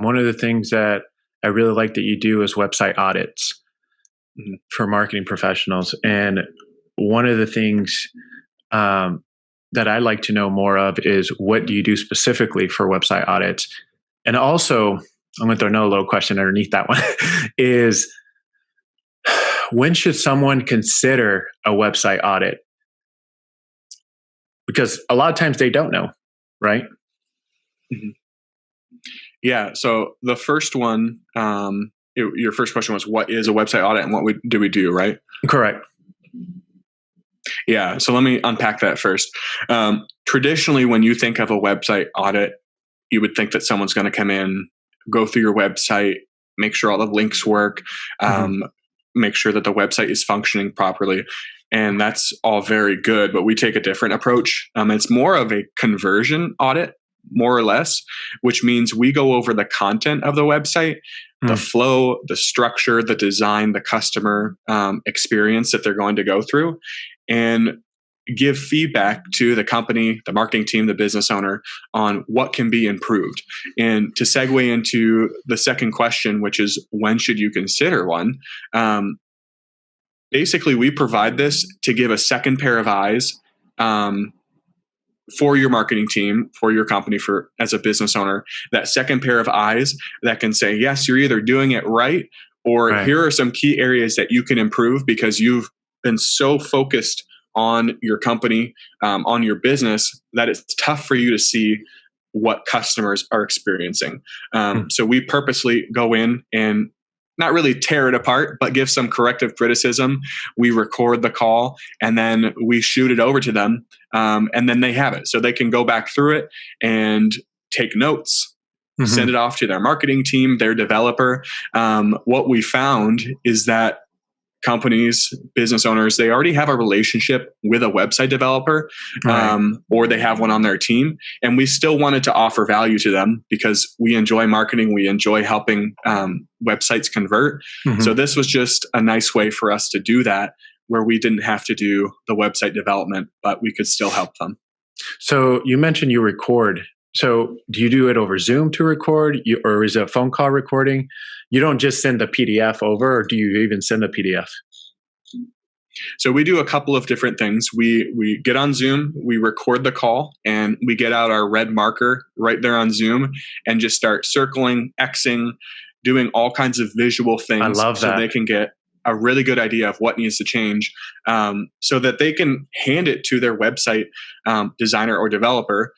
One of the things that I really like that you do is website audits for marketing professionals. And one of the things that I like to know more of is, what do you do specifically for website audits? And also, I'm going to throw another little question underneath that one is, when should someone consider a website audit? Because a lot of times they don't know, right? Mm-hmm. Yeah. So the first one, your first question was, what is a website audit and what do we do, right? Correct. Yeah. So let me unpack that first. Traditionally, when you think of a website audit, you would think that someone's going to come in, go through your website, make sure all the links work, make sure that the website is functioning properly. And that's all very good, but we take a different approach. It's more of a conversion audit, more or less, which means we go over the content of the website, the flow, the structure, the design, the customer experience that they're going to go through, and give feedback to the company, the marketing team, the business owner on what can be improved. And to segue into the second question, which is, when should you consider one? Basically, we provide this to give a second pair of eyes for your marketing team, for your company, as a business owner, that second pair of eyes that can say, yes, you're either doing it right, or here are some key areas that you can improve because you've been so focused on your company, on your business, that it's tough for you to see what customers are experiencing. So we purposely go in and not really tear it apart, but give some corrective criticism. We record the call and then we shoot it over to them. And then they have it. So they can go back through it and take notes, send it off to their marketing team, their developer. What we found is that companies, business owners, they already have a relationship with a website developer, or they have one on their team. And we still wanted to offer value to them because we enjoy marketing. We enjoy helping websites convert. So this was just a nice way for us to do that, where we didn't have to do the website development, but we could still help them. So you mentioned you record. So do you do it over Zoom to record, or is it a phone call recording? You don't just send the PDF over, or do you even send the PDF? So we do a couple of different things. We get on Zoom, we record the call, and we get out our red marker right there on Zoom and just start circling, Xing, doing all kinds of visual things. I love that. So they can get a really good idea of what needs to change, so that they can hand it to their website designer or developer.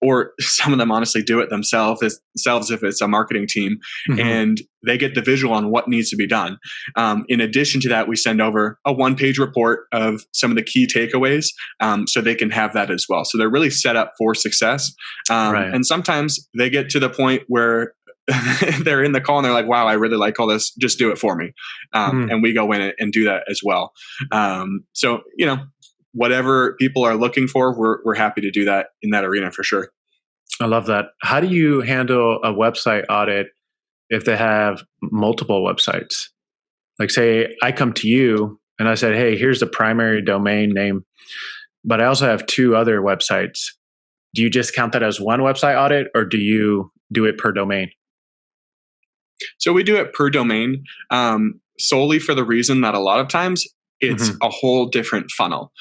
Or some of them honestly do it themselves if it's a marketing team, and they get the visual on what needs to be done. In addition to that, we send over a one-page report of some of the key takeaways, so they can have that as well. So they're really set up for success. And sometimes they get to the point where they're in the call and they're like, wow, I really like all this. Just do it for me. And we go in and do that as well. So, whatever people are looking for, we're happy to do that in that arena for sure. I love that. How do you handle a website audit if they have multiple websites? Like, say I come to you and I said, hey, here's the primary domain name, but I also have 2 other websites. Do you just count that as one website audit, or do you do it per domain? So we do it per domain, solely for the reason that a lot of times it's a whole different funnel.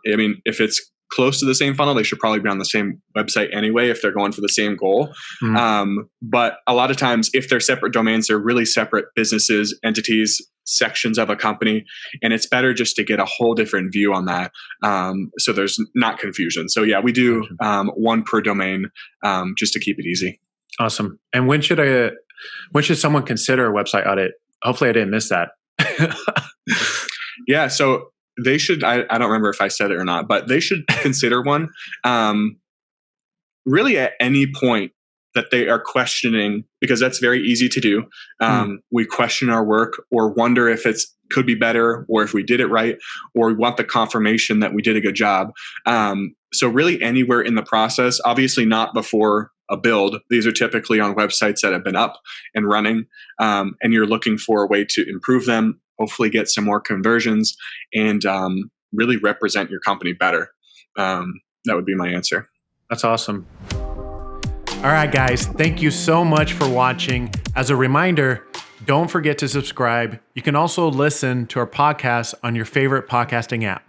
If it's close to the same funnel, they should probably be on the same website anyway if they're going for the same goal. But a lot of times, if they're separate domains, they're really separate businesses, entities, sections of a company. And it's better just to get a whole different view on that, so there's not confusion. So yeah, we do one per domain, just to keep it easy. Awesome. And when should someone consider a website audit? Hopefully I didn't miss that. Yeah, so they should, I don't remember if I said it or not, but they should consider one really at any point that they are questioning, because that's very easy to do. We question our work or wonder if it could be better, or if we did it right, or we want the confirmation that we did a good job. So really anywhere in the process, obviously not before a build. These are typically on websites that have been up and running, and you're looking for a way to improve them, hopefully get some more conversions, and really represent your company better. That would be my answer. That's awesome. All right, guys, thank you so much for watching. As a reminder, don't forget to subscribe. You can also listen to our podcast on your favorite podcasting app.